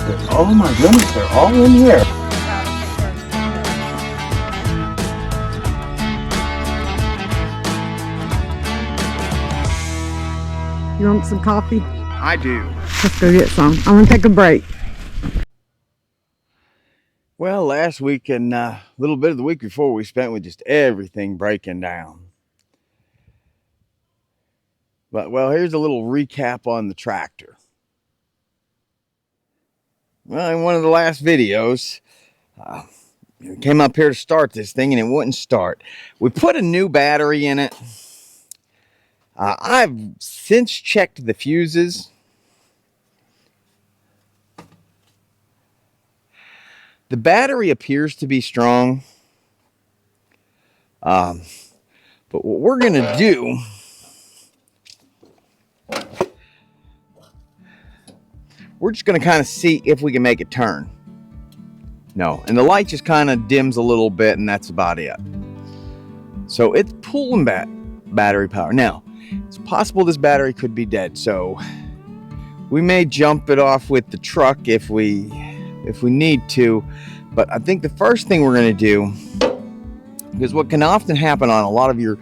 Oh my goodness, they're all in here. You want some coffee? I do. Let's go get some. I'm gonna take a break. Well, last week and a little bit of the week before we spent with just everything breaking down. But, well, here's a little recap on the tractor. Well, in one of the last videos, we came up here to start this thing and it wouldn't start. We put a new battery in it. I've since checked the fuses. The battery appears to be strong. But what we're going to do, we're just going to kind of see if we can make it turn. No, and the light just kind of dims a little bit, and that's about it. So it's pulling back battery power. Now, it's possible this battery could be dead, so we may jump it off with the truck if we need to. But I think the first thing we're going to do, because what can often happen on a lot of your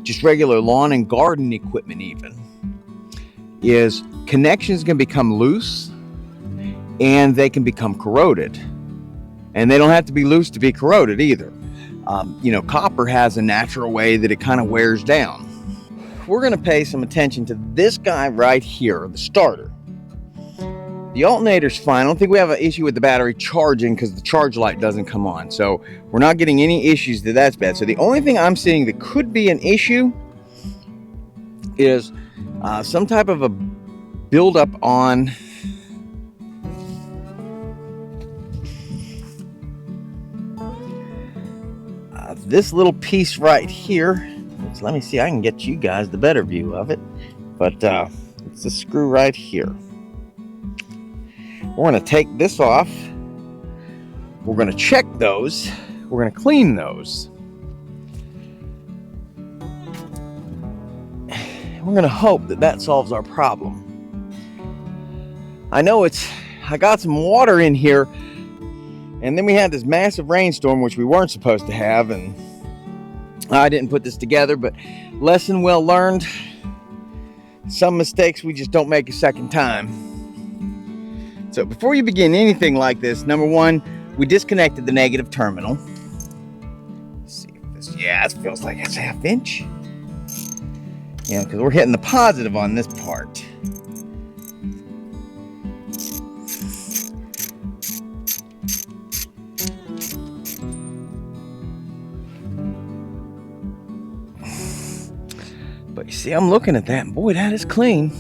just regular lawn and garden equipment even, is connections can become loose and they can become corroded. And they don't have to be loose to be corroded either. Copper has a natural way that it kind of wears down. We're going to pay some attention to this guy right here, the starter. The alternator's fine. I don't think we have an issue with the battery charging because the charge light doesn't come on. So we're not getting any issues that's bad. So the only thing I'm seeing that could be an issue is some type of a buildup on this little piece right here. So let me see, I can get you guys the better view of it. But it's a screw right here. We're going to take this off. We're going to check those. We're going to clean those. We're going to hope that solves our problem. I know I got some water in here, and then we had this massive rainstorm, which we weren't supposed to have, and I didn't put this together, but lesson well learned. Some mistakes we just don't make a second time. So before you begin anything like this, number one, we disconnected the negative terminal. Let's see if this, yeah, it feels like it's 1/2 inch. Yeah, because we're hitting the positive on this part. But you see, I'm looking at that, and boy, that is clean.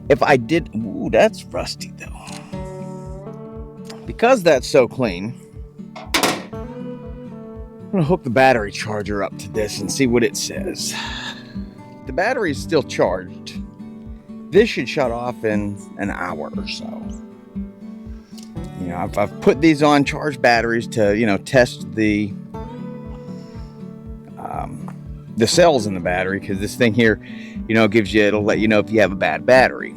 If I did, ooh, that's rusty though. Because that's so clean, I'm gonna hook the battery charger up to this and see what it says. The battery is still charged. This should shut off in an hour or so. I've put these on charged batteries to, test the cells in the battery, because this thing here, it'll let you know if you have a bad battery.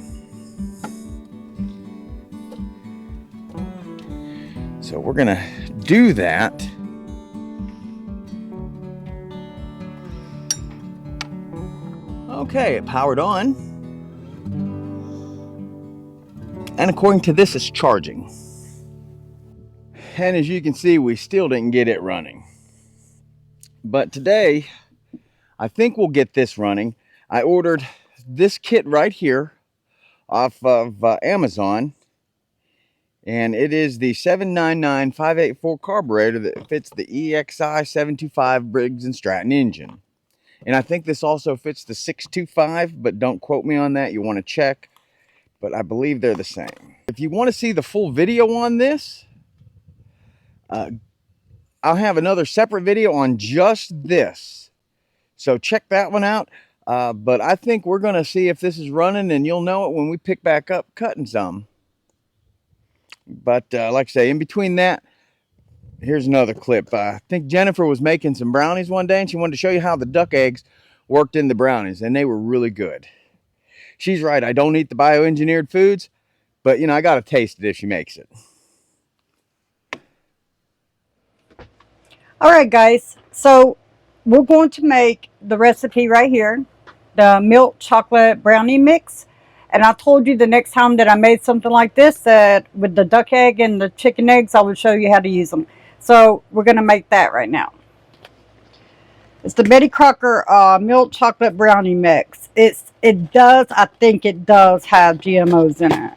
So we're gonna do that. Okay, it powered on. And according to this, it's charging. And as you can see, we still didn't get it running. But today, I think we'll get this running. I ordered this kit right here off of Amazon. And it is the 799584 carburetor that fits the EXI 725 Briggs & Stratton engine. And I think this also fits the 625, but don't quote me on that. You want to check. But I believe they're the same. If you want to see the full video on this, I'll have another separate video on just this. So check that one out. But I think we're going to see if this is running, and you'll know it when we pick back up cutting some. But like I say, in between that, here's another clip. I think Jennifer was making some brownies one day, and she wanted to show you how the duck eggs worked in the brownies, and they were really good. She's right. I don't eat the bioengineered foods, but, you know, I got to taste it if she makes it. All right, guys. So we're going to make the recipe right here, the milk chocolate brownie mix. And I told you the next time that I made something like this, that with the duck egg and the chicken eggs, I would show you how to use them. So we're going to make that right now. It's the Betty Crocker milk chocolate brownie mix. I think it does have GMOs in it.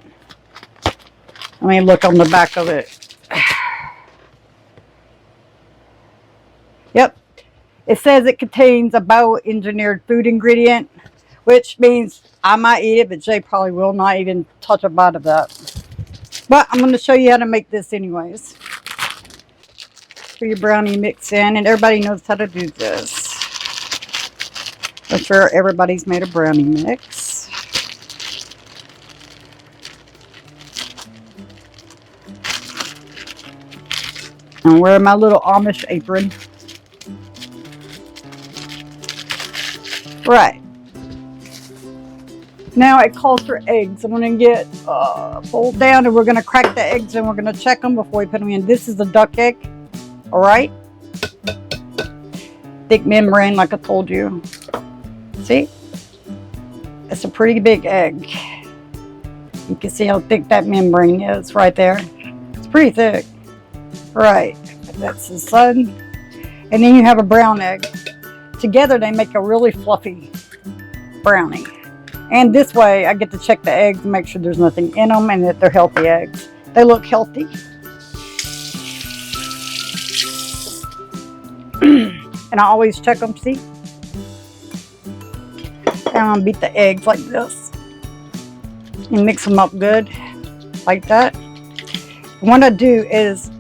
Let me look on the back of it. Yep. It says it contains a bioengineered food ingredient, which means I might eat it, but Jay probably will not even touch a bite of that. But I'm going to show you how to make this anyways. Put your brownie mix in, and everybody knows how to do this. I'm sure everybody's made a brownie mix. I'm wearing my little Amish apron. Right. Now it calls for eggs. I'm going to get fold down, and we're going to crack the eggs, and we're going to check them before we put them in. This is a duck egg. All right. Thick membrane, like I told you. See? It's a pretty big egg. You can see how thick that membrane is right there. It's pretty thick. Right. That's the sun. And then you have a brown egg. Together they make a really fluffy brownie. And this way I get to check the eggs and make sure there's nothing in them and that they're healthy eggs. They look healthy. And I always check them, see? And I'm gonna beat the eggs like this. And mix them up good, like that. What I do is,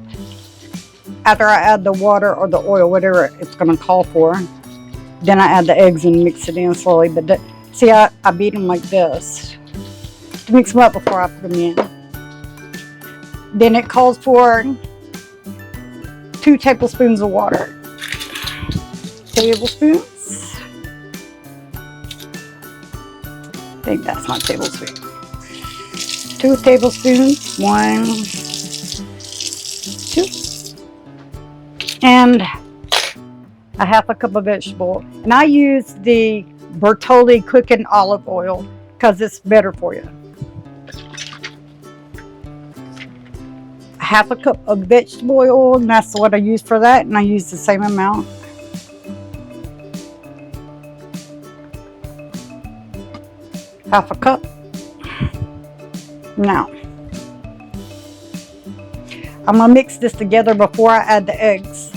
after I add the water or the oil, whatever it's gonna call for, then I add the eggs and mix it in slowly. But see, I beat them like this to mix them up before I put them in. Then it calls for 2 tablespoons of water. Tablespoons. I think that's my tablespoon. 2 tablespoons. 1, 2. And a half a cup of vegetable. And I use the Bertolli cooking olive oil because it's better for you. A half a cup of vegetable oil, and that's what I use for that. And I use the same amount. Half a cup. Now, I'm going to mix this together before I add the eggs.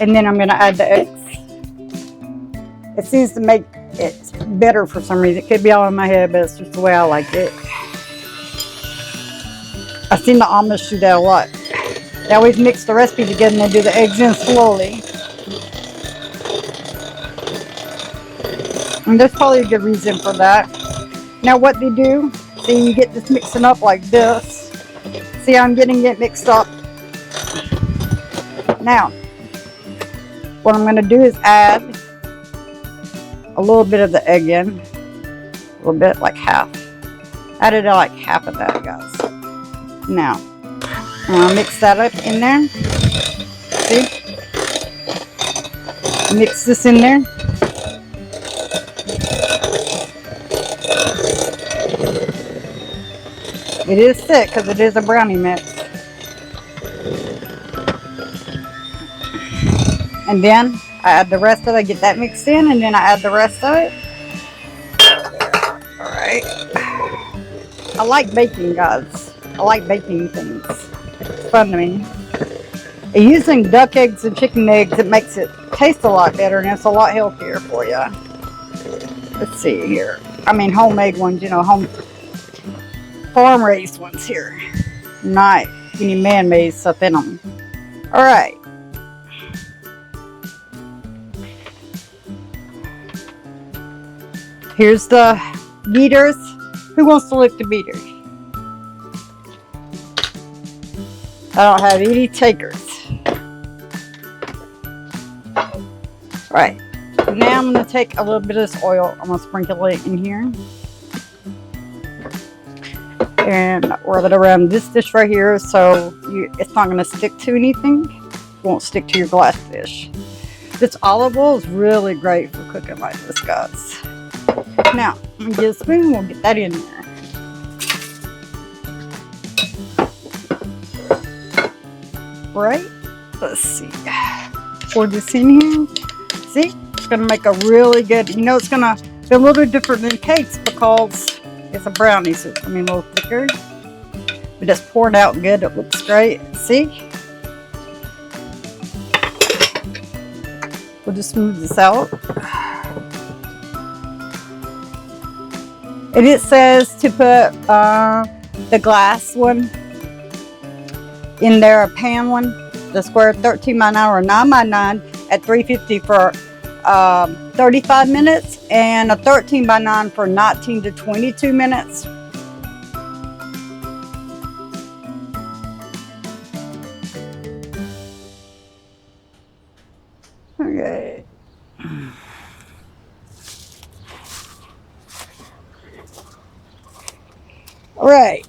And then I'm going to add the eggs. It seems to make it better for some reason. It could be all in my head, but it's just the way I like it. I've seen the Amish do that a lot. They always mix the recipe together and they do the eggs in slowly. And there's probably a good reason for that. Now what they do, see, you get this mixing up like this. See, I'm getting it mixed up. Now, what I'm going to do is add a little bit of the egg in. A little bit, like half. Added like half of that, guys. Now, I'm going to mix that up in there. See? Mix this in there. It is thick because it is a brownie mix. And then I add the rest of it, get that mixed in, and then I add the rest of it. Alright. I like baking, guys. I like baking things. It's fun to me. And using duck eggs and chicken eggs, it makes it taste a lot better and it's a lot healthier for you. Let's see here. I mean, homemade ones, you know, home farm raised ones here. Not any man-made stuff in them. Alright. Here's the beaters. Who wants to lick the beaters? I don't have any takers. Right. Now I'm going to take a little bit of this oil. I'm going to sprinkle it in here. And rub it around this dish right here so it's not going to stick to anything. It won't stick to your glass dish. This olive oil is really great for cooking like this, guys. Now, I'm going to get a spoon. We'll get that in there. Right? Let's see. Pour this in here. See? It's going to make a really good, you know, it's going to be a little different than cakes because it's a brownie, so it's going to be a little thicker. But it's poured out good. It looks great. See? We'll just smooth this out. And it says to put the glass one in there, a pan one, the square 13 by 9 or 9 by 9 at 350 for 35 minutes, and a 13 by 9 for 19 to 22 minutes. Okay. All right.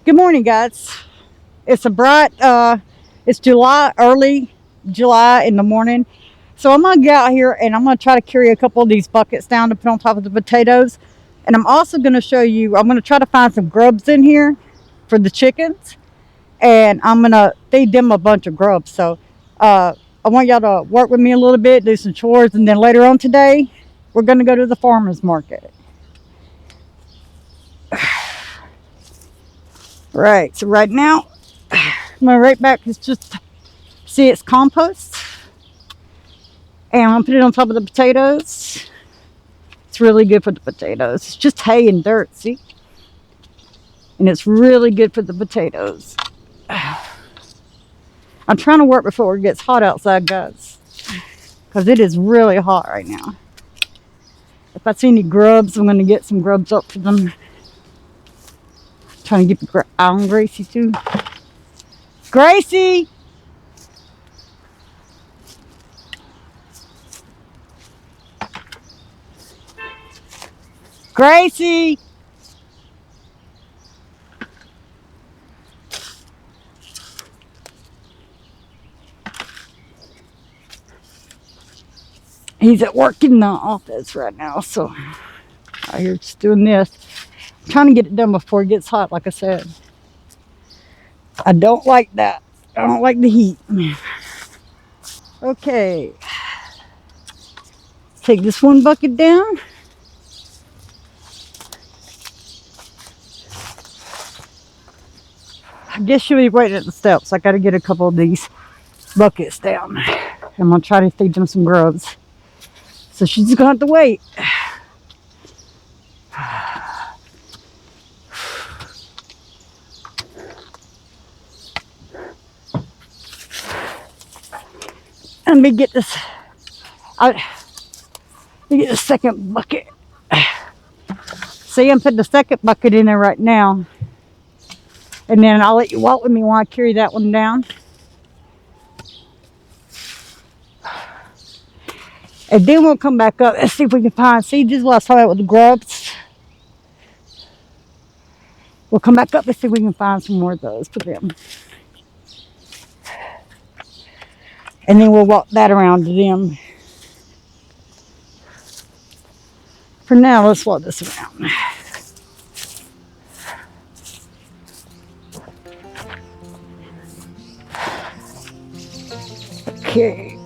Good morning, guys. It's a bright, it's July, early July in the morning. So I'm going to get out here and I'm going to try to carry a couple of these buckets down to put on top of the potatoes. And I'm also going to show you, I'm going to try to find some grubs in here for the chickens. And I'm going to feed them a bunch of grubs. So I want y'all to work with me a little bit, do some chores. And then later on today, we're going to go to the farmers market. Right, so right now, I'm going to right back. It's just, see, it's compost. And I'm going to put it on top of the potatoes. It's really good for the potatoes. It's just hay and dirt, see? And it's really good for the potatoes. I'm trying to work before it gets hot outside, guys. Because it is really hot right now. If I see any grubs, I'm going to get some grubs up for them. Trying to get the eye on Gracie too. Gracie! Gracie! He's at work in the office right now, so out here just doing this. I'm trying to get it done before it gets hot, like I said. I don't like that. I don't like the heat. Okay. Take this one bucket down. I guess she'll be waiting at the steps. I got to get a couple of these buckets down. I'm going to try to feed them some grubs. So she's just going to have to wait. Let me get this. Let me get the second bucket. See, I'm putting the second bucket in there right now. And then I'll let you walk with me while I carry that one down. And then we'll come back up. Let's see if we can find, see, this is what I was talking about with the grubs. We'll come back up and see if we can find some more of those for them. And then we'll walk that around to them. For now, let's walk this around. Okay.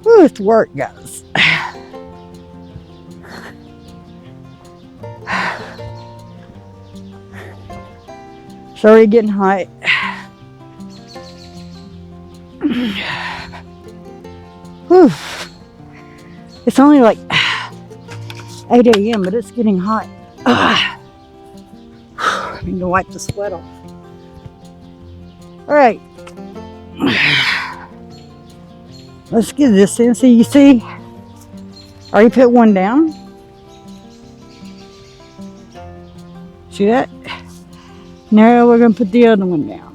Ooh, it's work, guys. It's already getting hot. Whew. It's only like 8 a.m., but it's getting hot. I need to wipe the sweat off. All right. Let's get this in. So you see, I already put one down. See that? Now we're gonna put the other one down.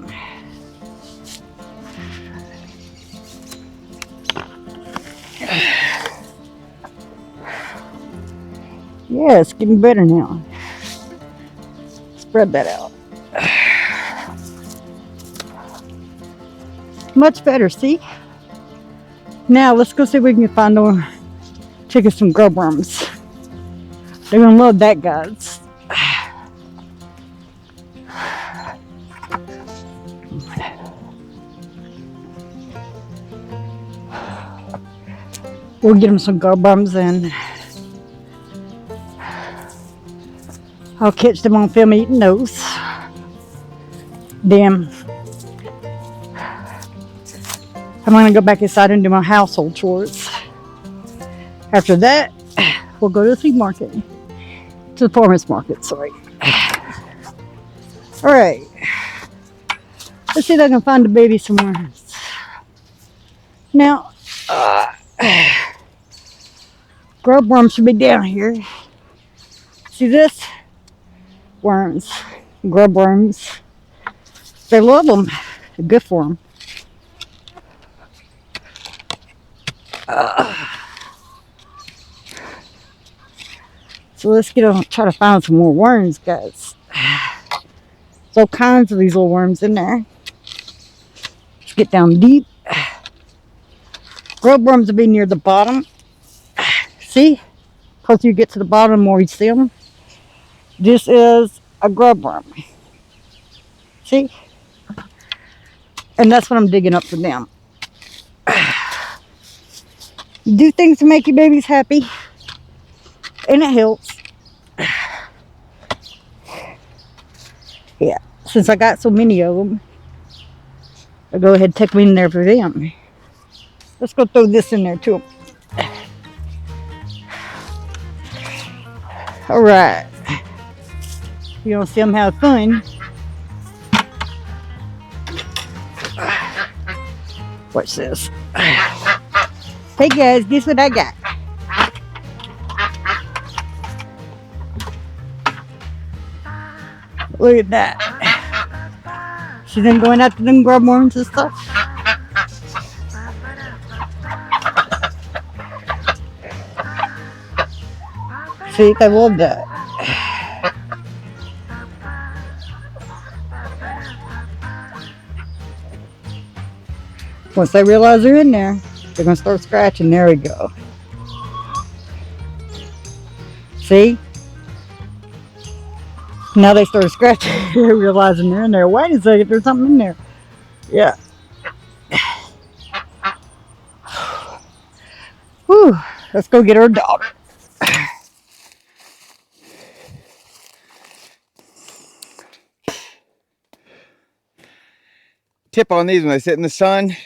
Yeah, it's getting better now. Spread that out. Much better, see? Now let's go see if we can find our chickens some grub worms. They're gonna love that, guys. We'll get them some grub worms and I'll catch them on film eating those. Then I'm gonna go back inside and do my household chores. After that, we'll go to the flea market. To the farmers market, sorry. Alright. Let's see if I can find the baby some worms. Now, grub worms should be down here. See this? Worms. Grub worms. They love them. They're good for them. So let's try to find some more worms, guys. There's all kinds of these little worms in there. Let's get down deep. Grub worms will be near the bottom. See? Closer you get to the bottom, the more you see them. This is a grub worm. See? And that's what I'm digging up for them. You do things to make your babies happy. And it helps. Yeah, since I got so many of them, I'll go ahead and take them in there for them. Let's go throw this in there too. Alright. You want to see them have fun? Watch this. Hey guys, guess what I got? Look at that. See them going after them grub worms and stuff? See, I love that. Once they realize they're in there, they're going to start scratching. There we go. See? Now they start scratching, realizing they're in there. Wait a second, there's something in there. Yeah. Whew. Let's go get our dog. Tip on these when they sit in the sun.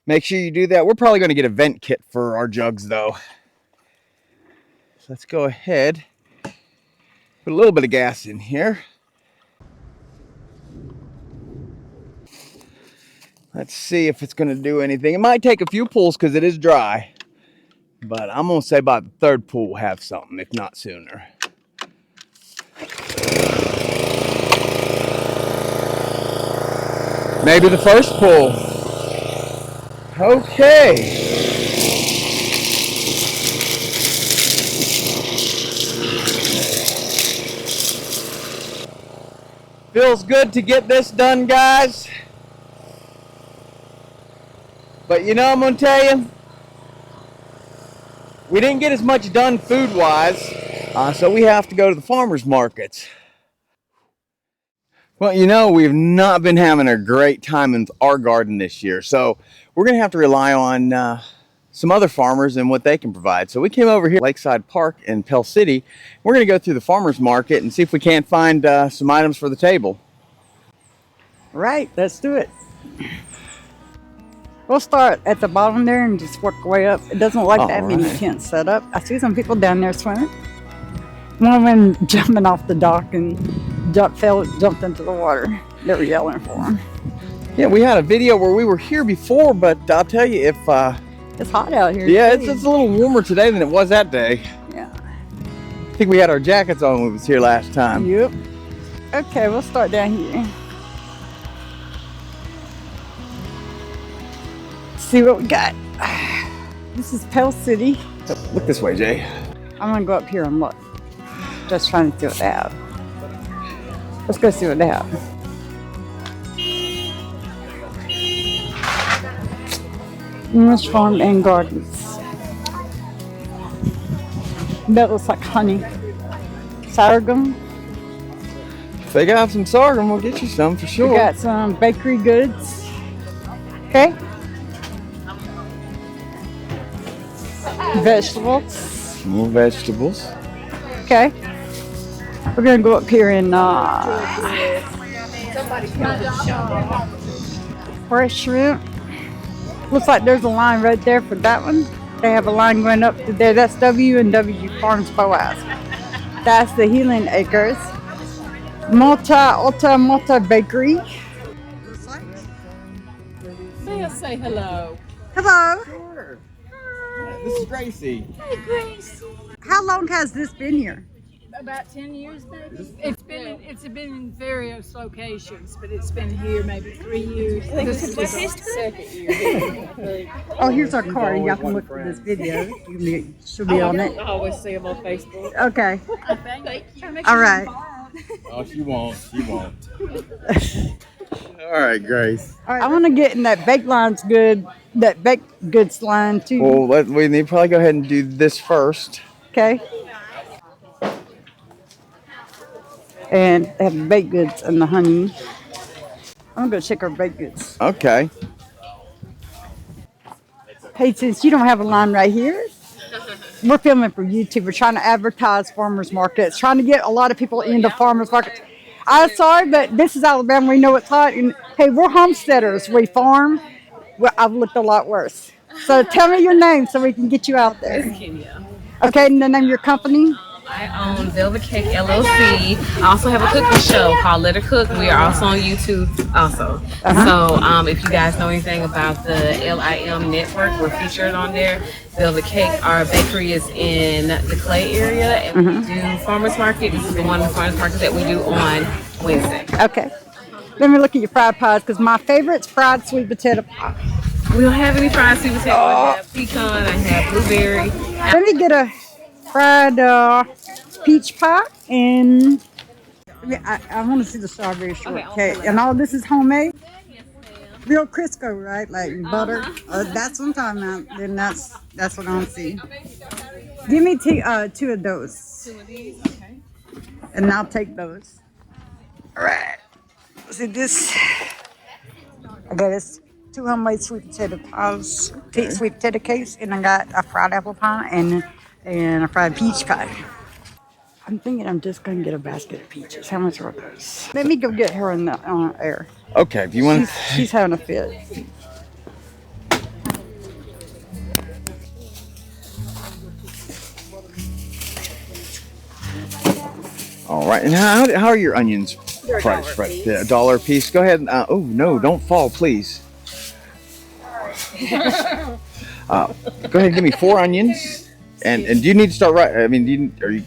Make sure you do that. We're probably going to get a vent kit for our jugs though. So let's go ahead. Put a little bit of gas in here. Let's see if it's going to do anything. It might take a few pulls because it is dry. But I'm going to say by the third pull we'll have something, if not sooner. Maybe the first pull. Okay. Feels good to get this done, guys. But you know, I'm going to tell you, we didn't get as much done food-wise, so we have to go to the farmers markets. Well, you know, we've not been having a great time in our garden this year, so we're going to have to rely on some other farmers and what they can provide. So we came over here, Lakeside Park in Pell City. We're going to go through the farmers market and see if we can't find some items for the table. Right, let's do it. We'll start at the bottom there and just work our way up. It doesn't look like that many tents set up. I see some people down there swimming. One of them jumping off the dock and jumped into the water. They were yelling for him. Yeah, we had a video where we were here before, but I'll tell you if... it's hot out here. Yeah, it's a little warmer today than it was that day. Yeah. I think we had our jackets on when we was here last time. Yep. Okay, we'll start down here. See what we got. This is Pell City. Look this way, Jay. I'm gonna go up here and look. Just trying to see what they have. Let's go see what they have. English Farm and Gardens. That looks like honey. Sorghum. If they got some sorghum, we'll get you some for sure. We got some bakery goods. Okay. Vegetables. More vegetables. Okay. We're gonna go up here and fresh shrimp. Looks like there's a line right there for that one. They have a line going up to there. That's W&W Farms Boaz. That's the Healing Acres. Malta Bakery. Say hello. Hello. Sure. This is Gracie. Hey, Grace. How long has this been here? About 10 years, maybe. It's been in various locations, but it's been here maybe 3 years. This is the second year. Oh, here's our card. Y'all can look for this video. She'll be on it. I always see them on Facebook. Okay. Thank you. All right. Oh, she won't. She won't. All right, Grace. All right. I want to get in that baked line's good. That baked goods line too. Well, we need to probably go ahead and do this first. Okay. And they have the baked goods and the honey. I'm gonna check our baked goods. Okay. Hey, since you don't have a line right here, we're filming for YouTube. We're trying to advertise farmers markets, trying to get a lot of people into farmers markets. I'm sorry, but this is Alabama. We know it's hot. And hey, we're homesteaders. We farm. Well, I've looked a lot worse. So tell me your name so we can get you out there. Okay, and the name of your company? I own Velvet Kake LLC. I also have a cooking show called Let Her Cook. We are also on YouTube also. So if you guys know anything about the LIM network, we're featured on there. Velvet Kake, our bakery is in the Clay area, and we do farmers market. This is one of the farmers markets that we do on Wednesday. Okay. Let me look at your fried pies because my favorite's fried sweet potato pie. We don't have any fried sweet potato. I have pecan, I have blueberry. Let me get a fried peach pie, and I want to see the strawberry shortcake. Okay, and all this is homemade? Yes, ma'am. Real Crisco, right? Like butter. That's what I'm talking about. Then that's what I want to see. Give me two of those. 2 of these, okay. And I'll take those. All right. See this? I got this 2 homemade sweet potato pies, sweet potato cakes, and I got a fried apple pie and a fried peach pie. I'm thinking I'm just gonna get a basket of peaches. How much are those? Let me go get her in the air. Okay, if you want. She's having a fit. All right, and how are your onions priced? Right, $1 a piece. Go ahead. Oh no, don't fall, please. Go ahead and give me 4 onions. And do you need to start right? I mean, are you?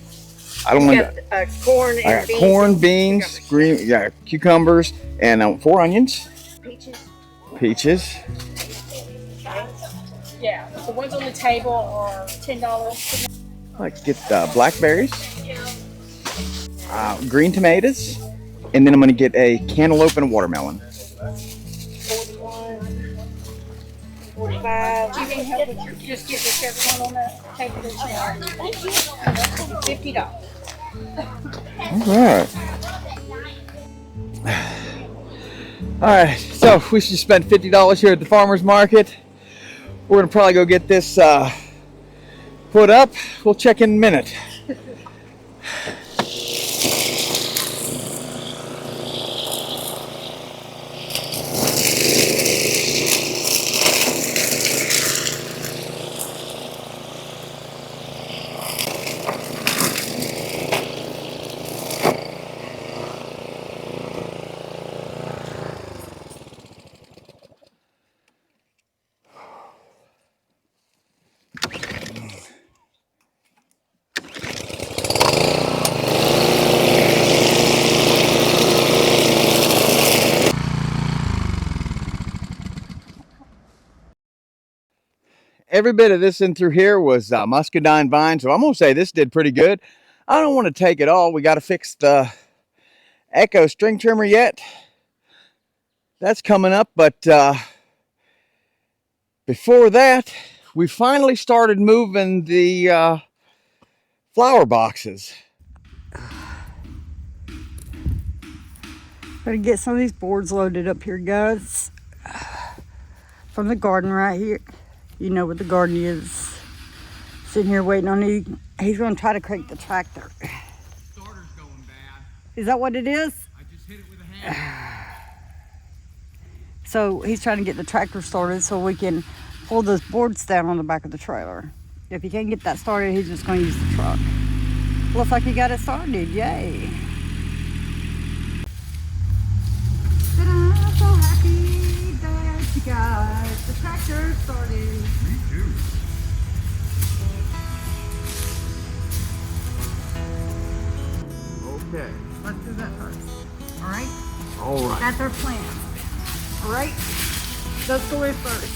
I don't want to. Corn and I got beans. corn, beans, green, yeah, cucumbers, and 4 onions. Peaches. Yeah, the ones on the table are $10. I like to get blackberries, green tomatoes, and then I'm going to get a cantaloupe and a watermelon. 45. You can help with just get whichever one on the table that's there. Thank you. $50. All right, so we should spend $50 here at the farmers market. We're gonna probably go get this put up. We'll check in a minute. every bit of this in through here was muscadine vine, so I'm gonna say this did pretty good. I don't want to take it all. We got to fix the Echo string trimmer yet. That's coming up, but before that, we finally started moving the flower boxes. Gotta get some of these boards loaded up here, guys. From the garden right here. You know what the garden is. Sitting here waiting on you. He's gonna try to crank the tractor. Starter's going bad. Is that what it is? I just hit it with a hammer. So he's trying to get the tractor started so we can pull those boards down on the back of the trailer. If he can't get that started, he's just gonna use the truck. Looks like he got it started, yay. I'm so happy that you got the tractor started. Me too. Okay. Let's do that first. All right? All right. That's our plan. All right? Let's go in first.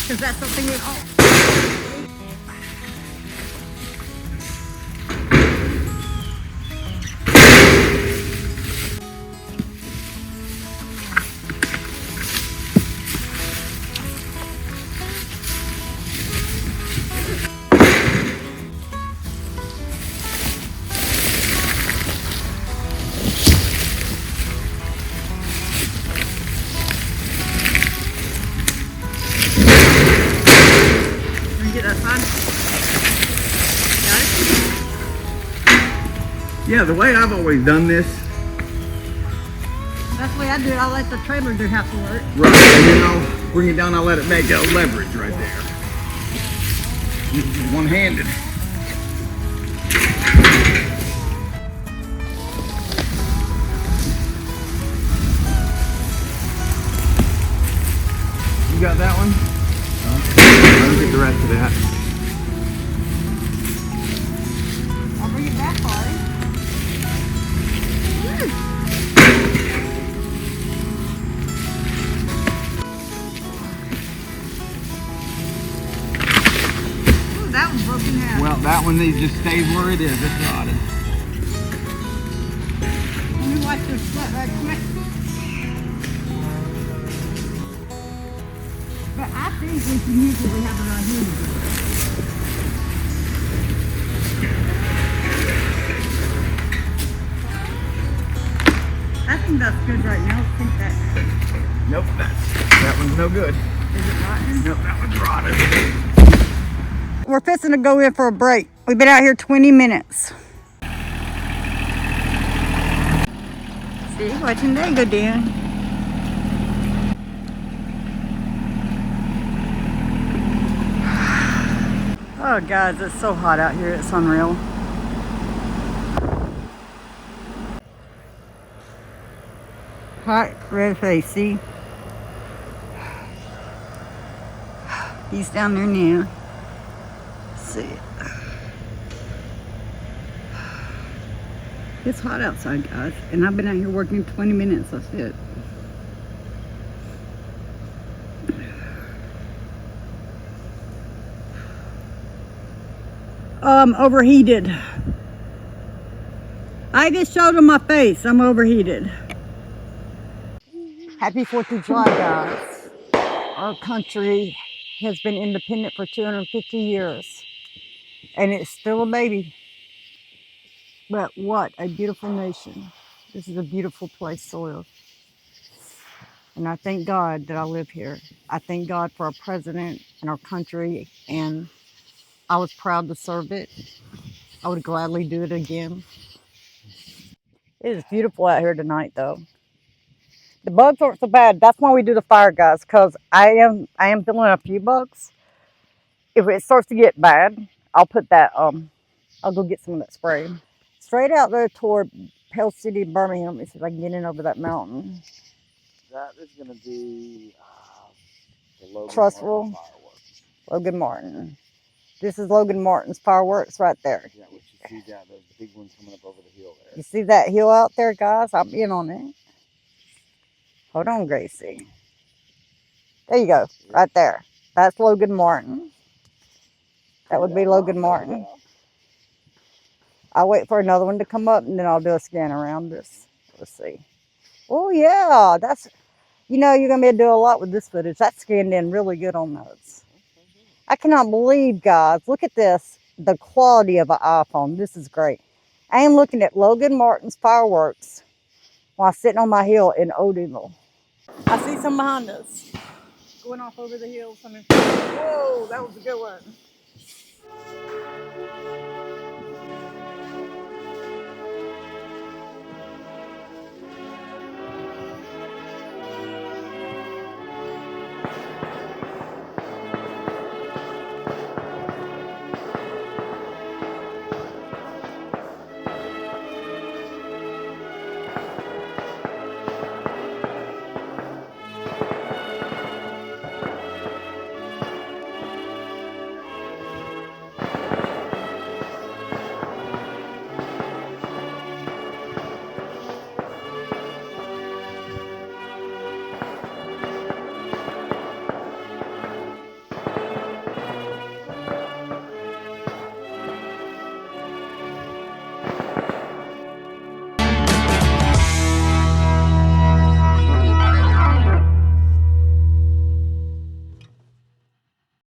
Because that's something we all... Yeah, the way I've always done this. That's the way I do it. I let the trailer do half the work. Right, and then I'll bring it down, I'll let it make a leverage right there. One-handed. You got that one? Let me get the rest of that. I'll bring it back for you. Ooh, that one's broken half. Well, that one just stays where it is. It's rotted. Let me watch this split right quick. But I think we can usually have it on here. I think that's good right now. I think that. Nope, that one's no good. Is it rotten? Nope, that one's rotted. We're fixing to go in for a break. We've been out here 20 minutes. See, watching that go down. Oh, guys, it's so hot out here. It's unreal. Hot, red face, see? He's down there now. See it. It's hot outside, guys, and I've been out here working 20 minutes. That's it. Overheated. I just showed him my face. I'm overheated. Happy 4th of July, guys. Our country has been independent for 250 years, and it's still a baby. But what a beautiful nation. This is a beautiful place to live. And I thank God that I live here. I thank God for our president and our country, and I was proud to serve it. I would gladly do it again. It is beautiful out here tonight, though. The bugs aren't so bad. That's why we do the fire, guys, because I am feeling a few bugs. If it starts to get bad, I'll put that, I'll go get some of that spray. Straight out there toward Pell City, Birmingham. Let me see if I can get in over that mountain. That is going to be the Logan Trustful. Martin fireworks. Logan Martin. This is Logan Martin's fireworks right there. Yeah, which you see that, those big ones coming up over the hill there. You see that hill out there, guys? I'm in on it. Hold on, Gracie. There you go. Right there. That's Logan Martin. That would be Logan Martin. I'll wait for another one to come up and then I'll do a scan around this. Let's see. Oh yeah, that's, you know, you're gonna be able to do a lot with this footage. That scanned in really good on those. I cannot believe, guys, look at this, the quality of an iPhone. This is great. I am looking at Logan Martin's fireworks while sitting on my hill in Odinville. I see some behind us. Going off over the hill. Whoa, that was a good one.